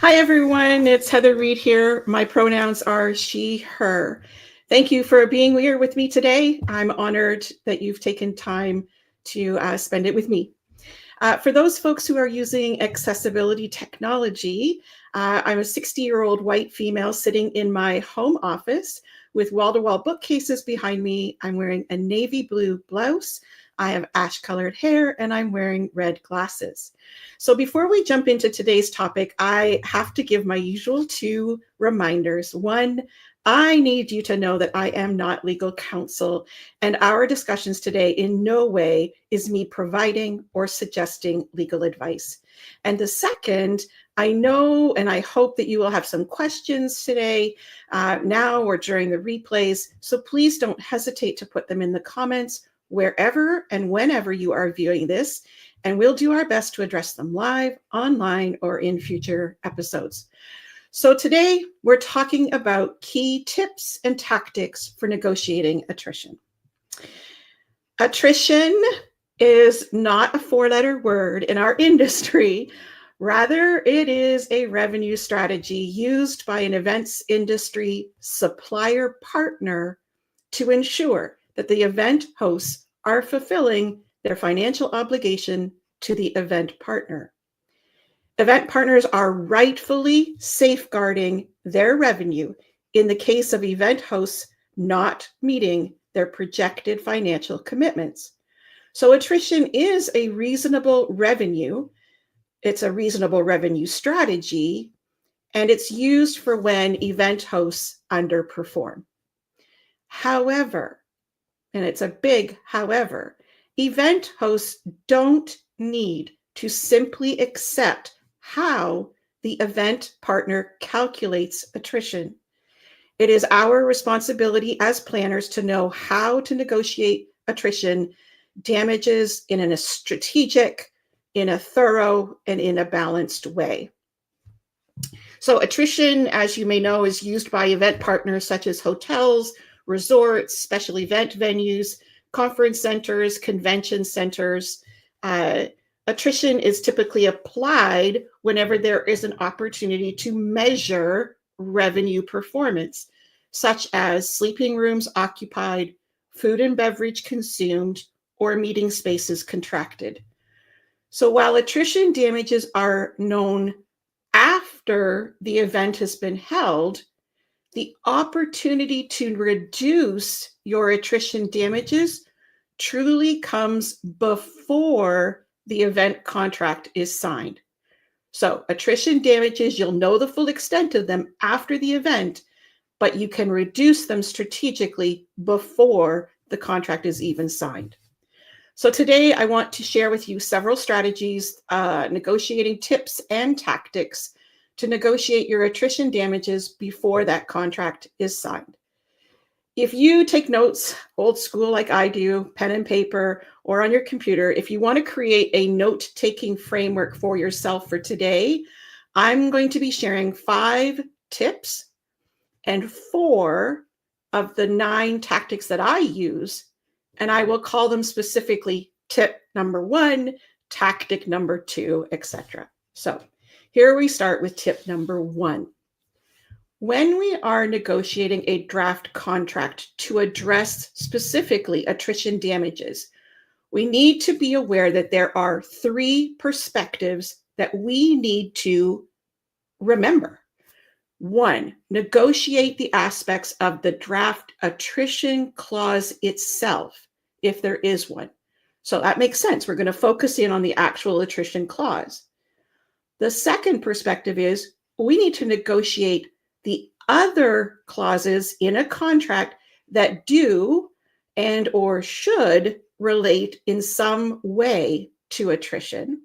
Hi, everyone. It's Heather Reed here. My pronouns are she, her. Thank you for being here with me today. I'm honored that you've taken time to spend it with me. For those folks who are using accessibility technology, I'm a 60-year-old white female sitting in my home office with wall-to-wall bookcases behind me. I'm wearing a navy blue blouse. I have ash-colored hair, and I'm wearing red glasses. So before we jump into today's topic, I have to give my usual two reminders. One, I need you to know that I am not legal counsel, and our discussions today in no way is me providing or suggesting legal advice. And the second, I know and I hope that you will have some questions today, now or during the replays, so please don't hesitate to put them in the comments wherever and whenever you are viewing this, and we'll do our best to address them live, online, or in future episodes. So today we're talking about key tips and tactics for negotiating attrition. Attrition is not a four-letter word in our industry. Rather, it is a revenue strategy used by an events industry supplier partner to ensure that the event hosts are fulfilling their financial obligation to the event partner. Event partners are rightfully safeguarding their revenue in the case of event hosts not meeting their projected financial commitments. So attrition is a reasonable revenue. It's a reasonable revenue strategy, and it's used for when event hosts underperform. However, and it's a big however, event hosts don't need to simply accept how the event partner calculates attrition. It is our responsibility as planners to know how to negotiate attrition damages in a strategic, in a thorough, and in a balanced way. So attrition, as you may know, is used by event partners such as hotels, resorts, special event venues, conference centers, convention centers. Attrition is typically applied whenever there is an opportunity to measure revenue performance, such as sleeping rooms occupied, food and beverage consumed, or meeting spaces contracted. So while attrition damages are known after the event has been held, the opportunity to reduce your attrition damages truly comes before the event contract is signed. So attrition damages, you'll know the full extent of them after the event, but you can reduce them strategically before the contract is even signed. So today I want to share with you several strategies, negotiating tips and tactics to negotiate your attrition damages before that contract is signed. If you take notes, old school like I do, pen and paper, or on your computer, if you want to create a note-taking framework for yourself for today, I'm going to be sharing 5 tips and 4 of the 9 tactics that I use, and I will call them specifically tip number 1, tactic number 2, etc. So here we start with tip number 1. When we are negotiating a draft contract to address specifically attrition damages, we need to be aware that there are 3 perspectives that we need to remember. 1, negotiate the aspects of the draft attrition clause itself, if there is one. So that makes sense. We're going to focus in on the actual attrition clause. The second perspective is we need to negotiate the other clauses in a contract that do and or should relate in some way to attrition.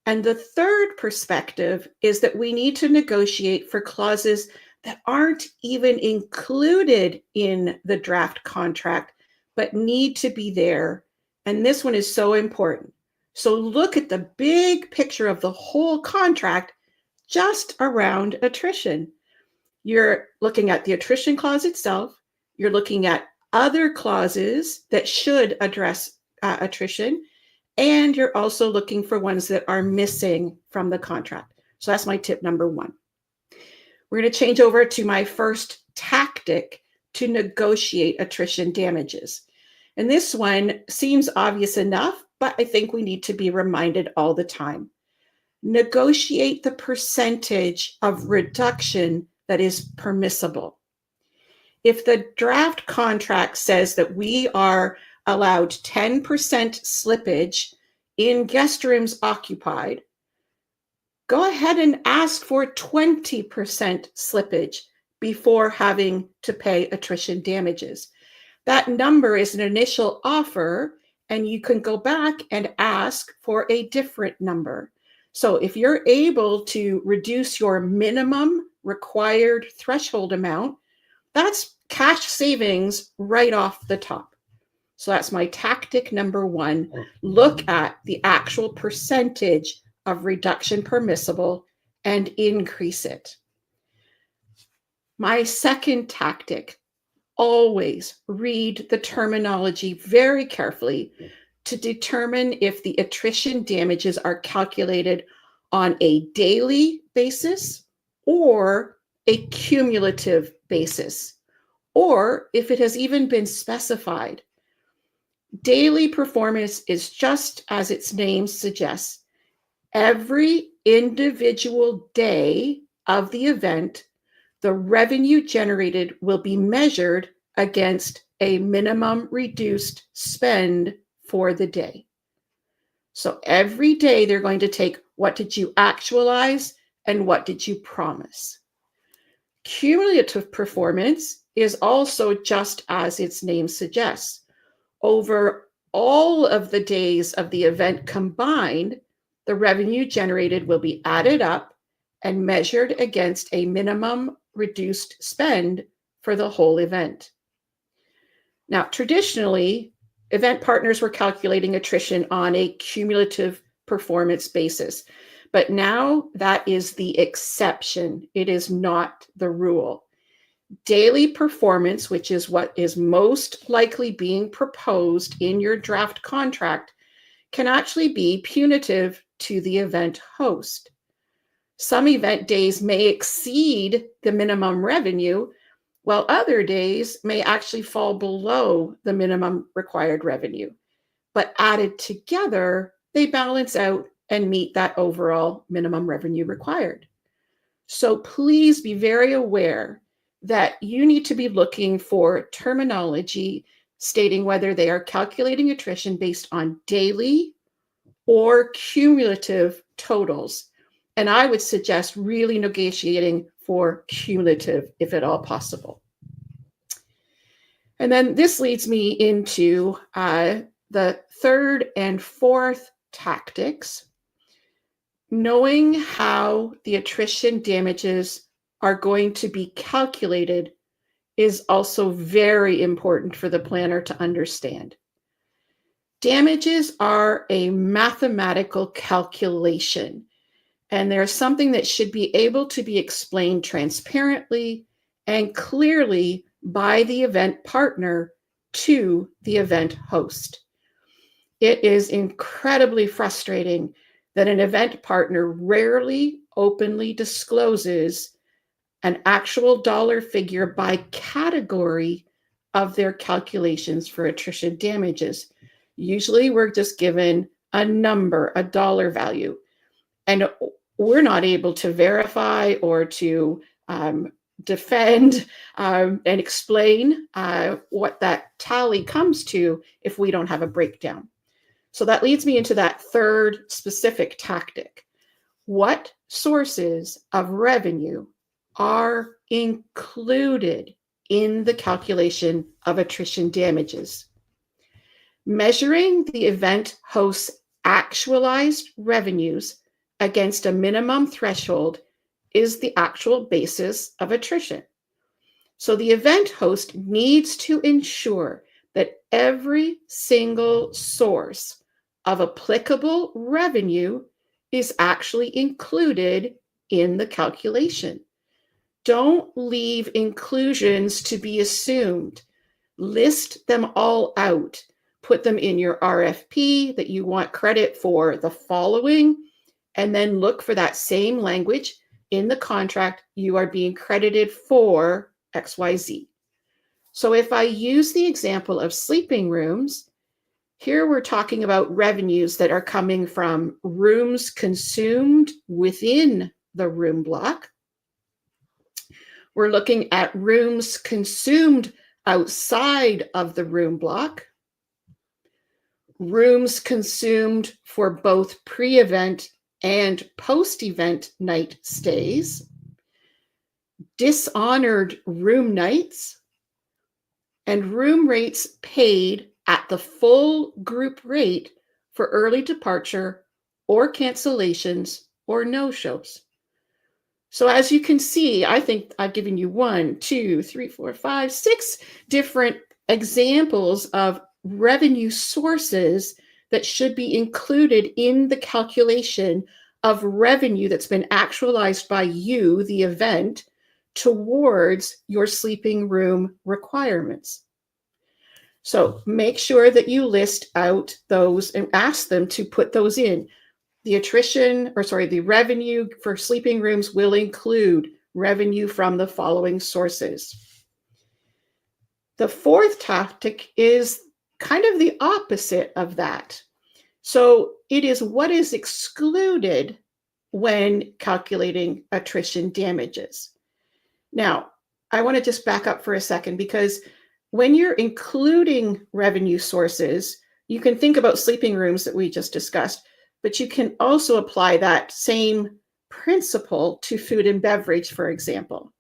And the third perspective is that we need to negotiate for clauses that aren't even included in the draft contract, but need to be there. And this one is so important. So look at the big picture of the whole contract just around attrition. You're looking at the attrition clause itself. You're looking at other clauses that should address attrition. And you're also looking for ones that are missing from the contract. So that's my tip number one. We're going to change over to my first tactic to negotiate attrition damages. And this one seems obvious enough, but I think we need to be reminded all the time. Negotiate the percentage of reduction that is permissible. If the draft contract says that we are allowed 10% slippage in guest rooms occupied, go ahead and ask for 20% slippage before having to pay attrition damages. That number is an initial offer, and you can go back and ask for a different number. So if you're able to reduce your minimum required threshold amount, that's cash savings right off the top. So that's my tactic number one. Look at the actual percentage of reduction permissible and increase it. My second tactic, always read the terminology very carefully to determine if the attrition damages are calculated on a daily basis or a cumulative basis, or if it has even been specified. Daily performance is just as its name suggests. Every individual day of the event, the revenue generated will be measured against a minimum reduced spend for the day. So every day they're going to take what did you actualize and what did you promise. Cumulative performance is also just as its name suggests. Over all of the days of the event combined, the revenue generated will be added up and measured against a minimum reduced spend for the whole event. Now, traditionally, event partners were calculating attrition on a cumulative performance basis, but now that is the exception. It is not the rule. Daily performance, which is what is most likely being proposed in your draft contract, can actually be punitive to the event host. Some event days may exceed the minimum revenue, while other days may actually fall below the minimum required revenue. But added together, they balance out and meet that overall minimum revenue required. So please be very aware that you need to be looking for terminology stating whether they are calculating attrition based on daily or cumulative totals. And I would suggest really negotiating for cumulative if at all possible. And then this leads me into the third and fourth tactics. Knowing how the attrition damages are going to be calculated is also very important for the planner to understand. Damages are a mathematical calculation, and there's something that should be able to be explained transparently and clearly by the event partner to the event host. It is incredibly frustrating that an event partner rarely openly discloses an actual dollar figure by category of their calculations for attrition damages. Usually we're just given a number, a dollar value, and we're not able to verify or to defend and explain what that tally comes to if we don't have a breakdown. So that leads me into that third specific tactic. What sources of revenue are included in the calculation of attrition damages? Measuring the event host's actualized revenues against a minimum threshold is the actual basis of attrition. So the event host needs to ensure that every single source of applicable revenue is actually included in the calculation. Don't leave inclusions to be assumed. List them all out. Put them in your RFP that you want credit for the following, and then look for that same language in the contract. You are being credited for XYZ. So if I use the example of sleeping rooms, here we're talking about revenues that are coming from rooms consumed within the room block. We're looking at rooms consumed outside of the room block, rooms consumed for both pre-event and post-event night stays, dishonored room nights, and room rates paid at the full group rate for early departure or cancellations or no-shows. So as you can see, I think I've given you 1, 2, 3, 4, 5, 6 different examples of revenue sources that should be included in the calculation of revenue that's been actualized by you, the event, towards your sleeping room requirements. So make sure that you list out those and ask them to put those in. The revenue for sleeping rooms will include revenue from the following sources. The fourth tactic is kind of the opposite of that. So it is what is excluded when calculating attrition damages. Now, I want to just back up for a second, because when you're including revenue sources, you can think about sleeping rooms that we just discussed, but you can also apply that same principle to food and beverage, for example.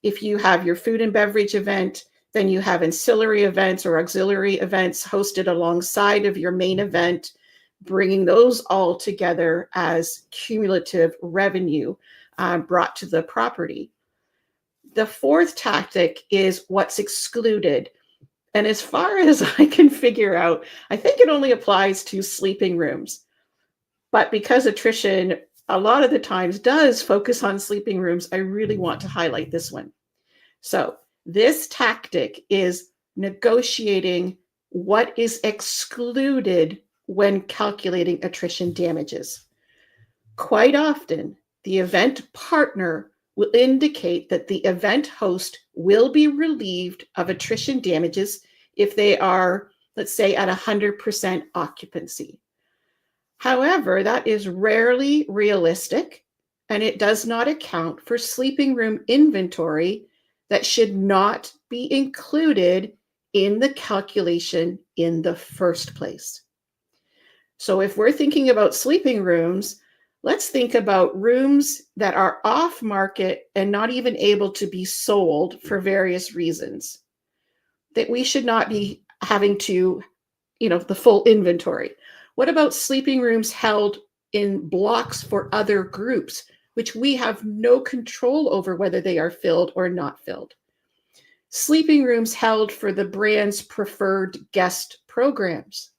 If you have your food and beverage event, then you have ancillary events or auxiliary events hosted alongside of your main event, bringing those all together as cumulative revenue brought to the property. The fourth tactic is what's excluded. And as far as I can figure out, I think it only applies to sleeping rooms. But because attrition a lot of the times does focus on sleeping rooms, I really want to highlight this one. So this tactic is negotiating what is excluded when calculating attrition damages. Quite often, the event partner will indicate that the event host will be relieved of attrition damages if they are, let's say, at 100% occupancy. However, that is rarely realistic, and it does not account for sleeping room inventory that should not be included in the calculation in the first place. So if we're thinking about sleeping rooms, let's think about rooms that are off market and not even able to be sold for various reasons, that we should not be having to, the full inventory. What about sleeping rooms held in blocks for other groups, which we have no control over whether they are filled or not filled? Sleeping rooms held for the brand's preferred guest programs.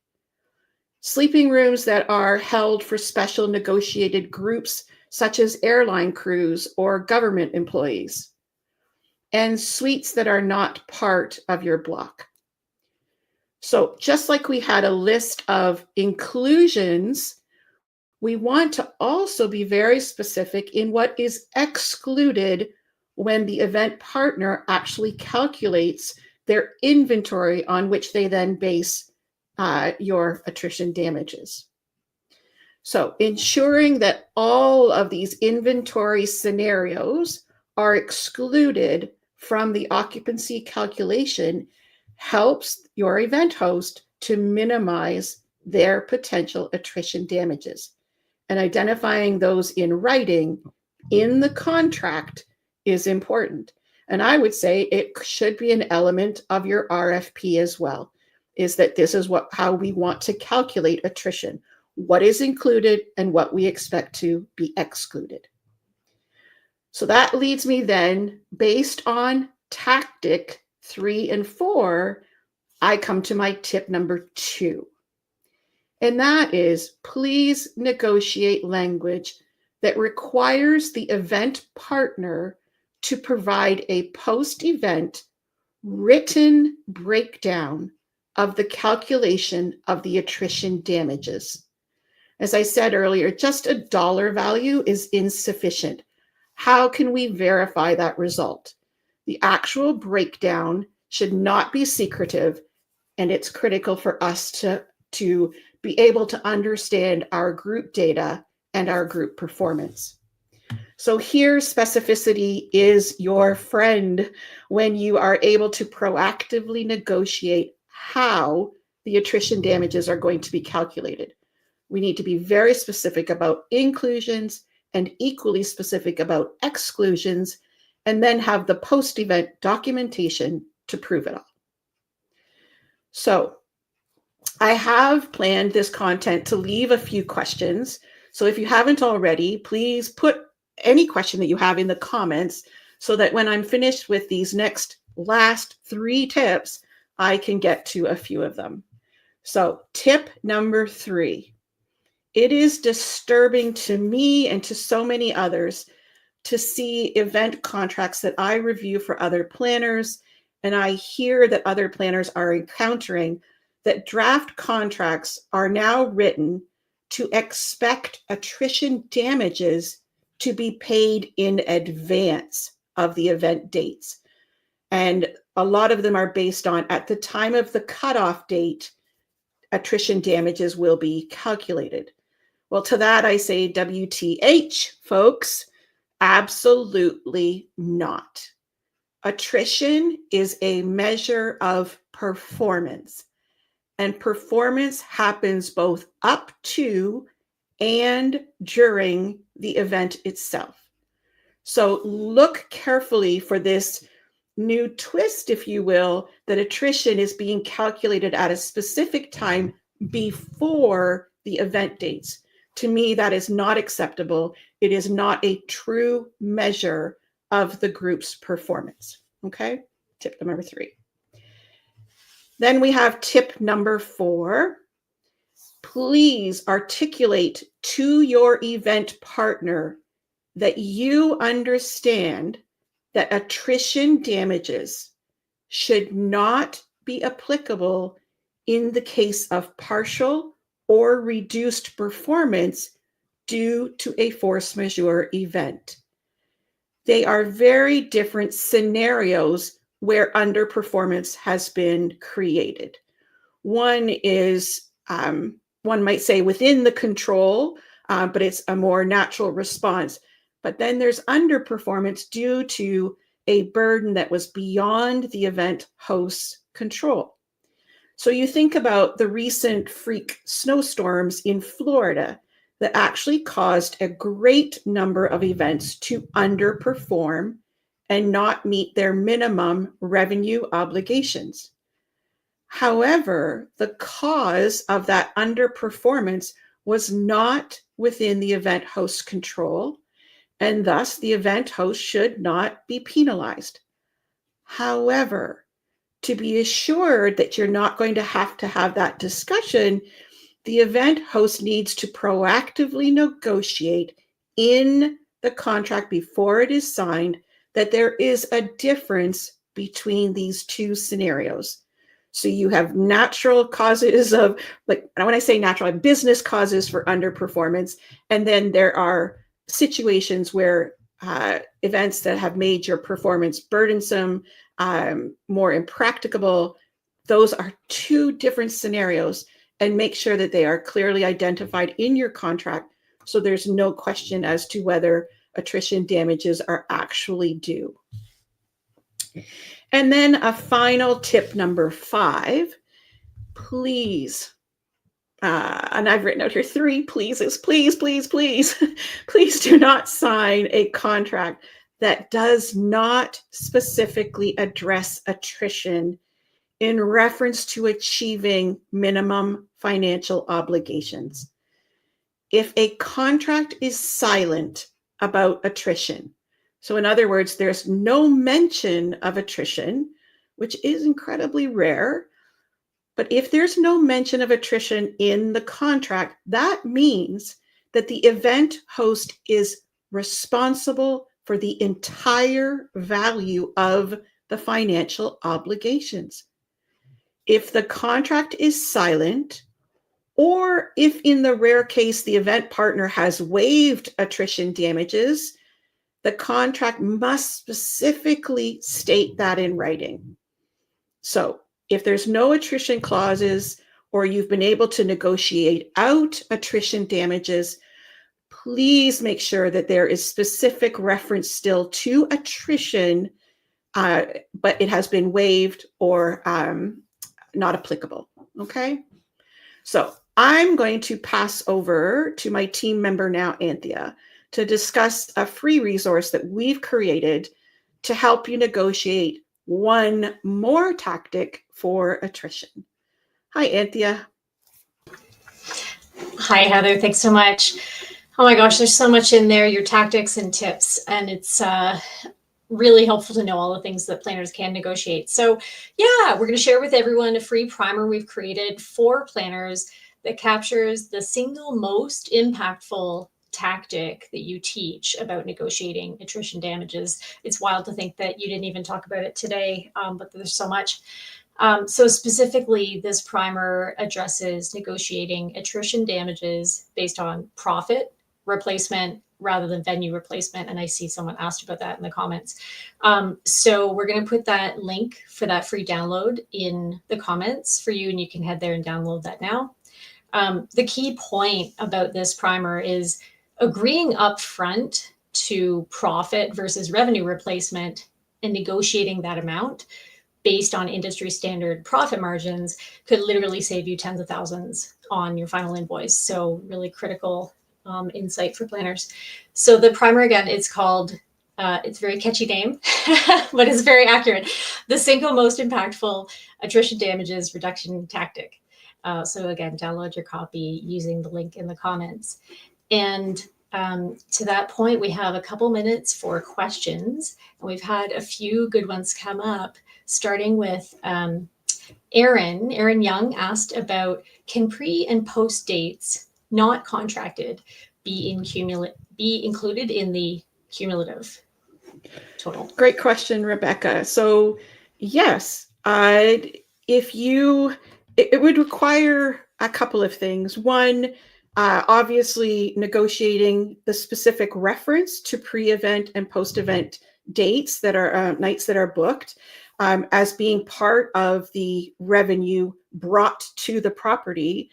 Sleeping rooms that are held for special negotiated groups, such as airline crews or government employees. And suites that are not part of your block. So just like we had a list of inclusions, we want to also be very specific in what is excluded when the event partner actually calculates their inventory on which they then base your attrition damages. So ensuring that all of these inventory scenarios are excluded from the occupancy calculation helps your event host to minimize their potential attrition damages. And identifying those in writing in the contract is important. And I would say it should be an element of your RFP as well, is that this is how we want to calculate attrition, what is included and what we expect to be excluded. So that leads me then, based on tactic 3 and 4, I come to my tip number 2. And that is, please negotiate language that requires the event partner to provide a post-event written breakdown of the calculation of the attrition damages. As I said earlier, just a dollar value is insufficient. How can we verify that result? The actual breakdown should not be secretive, and it's critical for us to be able to understand our group data and our group performance. So here, specificity is your friend when you are able to proactively negotiate how the attrition damages are going to be calculated. We need to be very specific about inclusions and equally specific about exclusions, and then have the post-event documentation to prove it all. So I have planned this content to leave a few questions. So if you haven't already, please put any question that you have in the comments so that when I'm finished with these last 3 tips, I can get to a few of them. So tip number 3. It is disturbing to me and to so many others to see event contracts that I review for other planners, and I hear that other planners are encountering that draft contracts are now written to expect attrition damages to be paid in advance of the event dates. And a lot of them are based on, at the time of the cutoff date, attrition damages will be calculated. Well, to that I say, WTH, folks, absolutely not. Attrition is a measure of performance, and performance happens both up to and during the event itself. So look carefully for this new twist, if you will, that attrition is being calculated at a specific time before the event dates. To me, that is not acceptable. It is not a true measure of the group's performance. Okay, tip number 3. Then we have tip number 4. Please articulate to your event partner that you understand that attrition damages should not be applicable in the case of partial or reduced performance due to a force majeure event. They are very different scenarios where underperformance has been created. One is, one might say, within the control, but it's a more natural response. But then there's underperformance due to a burden that was beyond the event host's control. So you think about the recent freak snowstorms in Florida that actually caused a great number of events to underperform and not meet their minimum revenue obligations. However, the cause of that underperformance was not within the event host's control, and thus the event host should not be penalized. However, to be assured that you're not going to have that discussion, the event host needs to proactively negotiate in the contract before it is signed that there is a difference between these 2 scenarios. So you have natural causes of, like, when I say natural, business causes for underperformance, and then there are situations where events that have made your performance burdensome, more impracticable. Those are 2 different scenarios, and make sure that they are clearly identified in your contract so there's no question as to whether attrition damages are actually due. And then a final tip number 5, please, and I've written out here 3 pleases, please, please, please, please do not sign a contract that does not specifically address attrition in reference to achieving minimum financial obligations. If a contract is silent about attrition, so in other words, there's no mention of attrition, which is incredibly rare, but if there's no mention of attrition in the contract, that means that the event host is responsible for the entire value of the financial obligations. If the contract is silent, Or if in the rare case the event partner has waived attrition damages, the contract must specifically state that in writing. So if there's no attrition clauses or you've been able to negotiate out attrition damages, please make sure that there is specific reference still to attrition, but it has been waived or not applicable. Okay. So I'm going to pass over to my team member now, Anthea, to discuss a free resource that we've created to help you negotiate one more tactic for attrition. Hi, Anthea. Hi, Heather. Thanks so much. Oh my gosh, there's so much in there, your tactics and tips, and it's really helpful to know all the things that planners can negotiate. So yeah, we're going to share with everyone a free primer we've created for planners that captures the single most impactful tactic that you teach about negotiating attrition damages. It's wild to think that you didn't even talk about it today, but there's so much. So specifically, this primer addresses negotiating attrition damages based on profit replacement rather than venue replacement. And I see someone asked about that in the comments. So we're going to put that link for that free download in the comments for you, and you can head there and download that now. The key point about this primer is agreeing up front to profit versus revenue replacement and negotiating that amount based on industry standard profit margins could literally save you tens of thousands on your final invoice. So really critical insight for planners. So the primer, again, it's called, it's a very catchy name, but it's very accurate. The single most impactful attrition damages reduction tactic. So again, download your copy using the link in the comments. And to that point, we have a couple minutes for questions. And we've had a few good ones come up, starting with Aaron. Aaron Young asked about, can pre and post dates not contracted be included in the cumulative total? Great question, Rebecca. So yes, if you, it would require a couple of things. One, obviously negotiating the specific reference to pre-event and post-event dates that are nights that are booked as being part of the revenue brought to the property.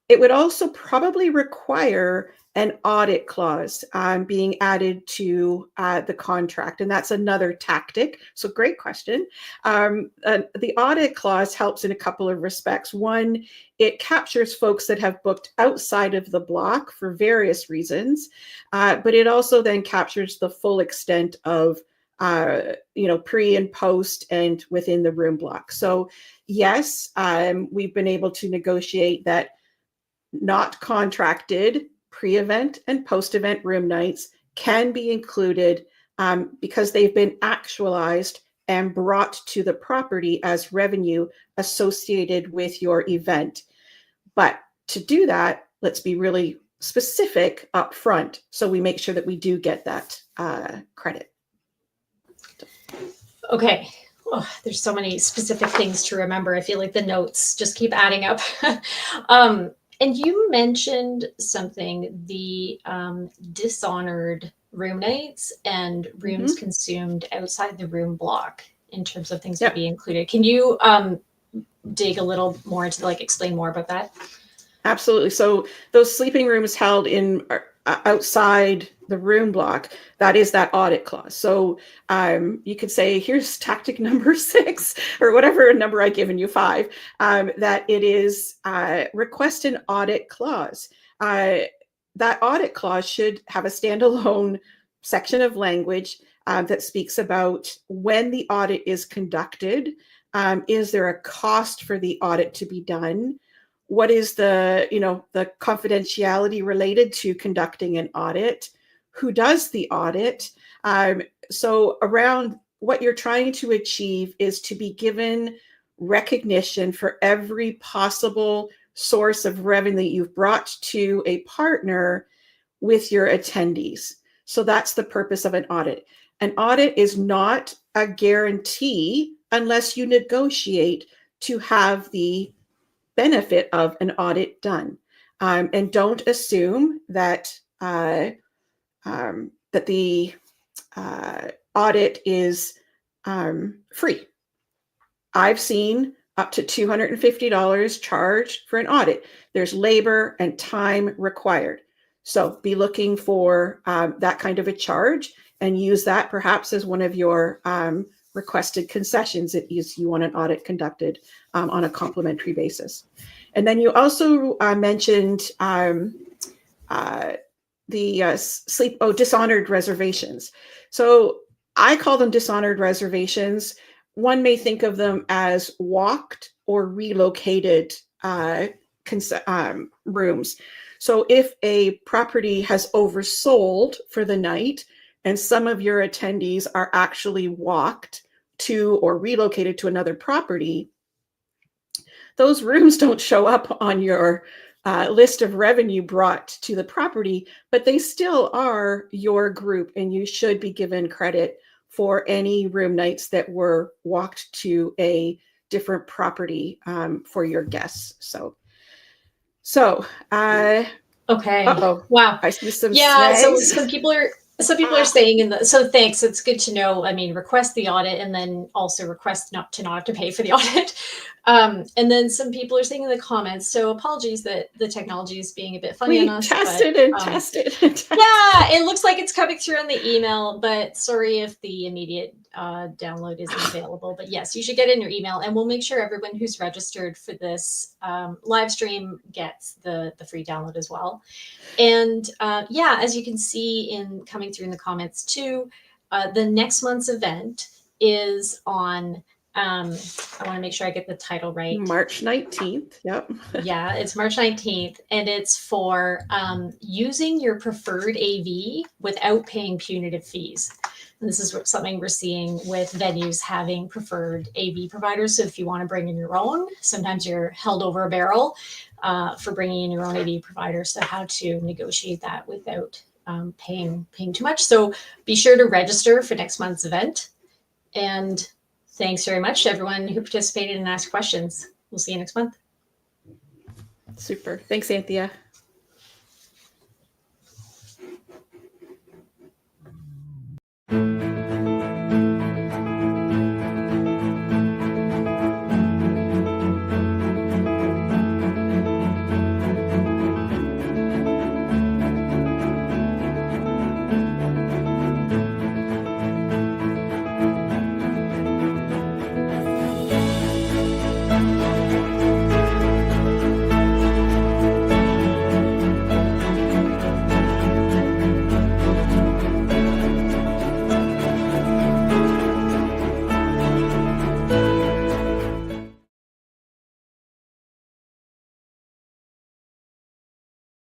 It would also probably require an audit clause being added to the contract, and that's another tactic. So great question. The audit clause helps in a couple of respects. One, it captures folks that have booked outside of the block for various reasons, but it also then captures the full extent of pre and post and within the room block. So yes, we've been able to negotiate that not contracted pre-event and post-event room nights can be included because they've been actualized and brought to the property as revenue associated with your event. But to do that, let's be really specific up front so we make sure that we do get that credit. Okay. Oh, there's so many specific things to remember. I feel like the notes just keep adding up. And you mentioned something, the dishonored room nights and rooms consumed outside the room block in terms of things to be included. Can you dig a little more into, explain more about that? Absolutely. So those sleeping rooms held in outside the room block, that is that audit clause. So you could say, here's tactic number 6 or whatever number I've given you, 5, that it is request an audit clause. That audit clause should have a standalone section of language that speaks about when the audit is conducted. Is there a cost for the audit to be done? What is the confidentiality related to conducting an audit? Who does the audit? So around what you're trying to achieve is to be given recognition for every possible source of revenue that you've brought to a partner with your attendees. So that's the purpose of an audit. An audit is not a guarantee unless you negotiate to have the benefit of an audit done. And don't assume that that the audit is free. I've seen up to $250 charged for an audit. There's labor and time required. So be looking for that kind of a charge and use that perhaps as one of your requested concessions if you want an audit conducted on a complimentary basis. And then you also mentioned dishonored reservations. So I call them dishonored reservations. One may think of them as walked or relocated rooms. So if a property has oversold for the night and some of your attendees are actually walked to or relocated to another property, those rooms don't show up on your list of revenue brought to the property, but they still are your group, and you should be given credit for any room nights that were walked to a different property for your guests. Okay. Uh-oh. Wow. I see some yeah. snags. So some people are saying so thanks. It's good to know. I mean, request the audit and then also request not to have to pay for the audit. And then some people are saying in the comments, so apologies that the technology is being a bit funny on us. Tested. Yeah, it looks like it's coming through on the email, but sorry if the immediate download isn't available. But yes, you should get it in your email, and we'll make sure everyone who's registered for this live stream gets the free download as well. And yeah, as you can see in coming through in the comments too, the next month's event is on I want to make sure I get the title right. March 19th. Yep. Yeah, it's March 19th, and it's for using your preferred AV without paying punitive fees. And this is something we're seeing with venues having preferred AV providers. So if you want to bring in your own, sometimes you're held over a barrel for bringing in your own AV provider. So how to negotiate that without paying too much. So be sure to register for next month's event. And thanks very much to everyone who participated and asked questions. We'll see you next month. Super. Thanks, Anthea.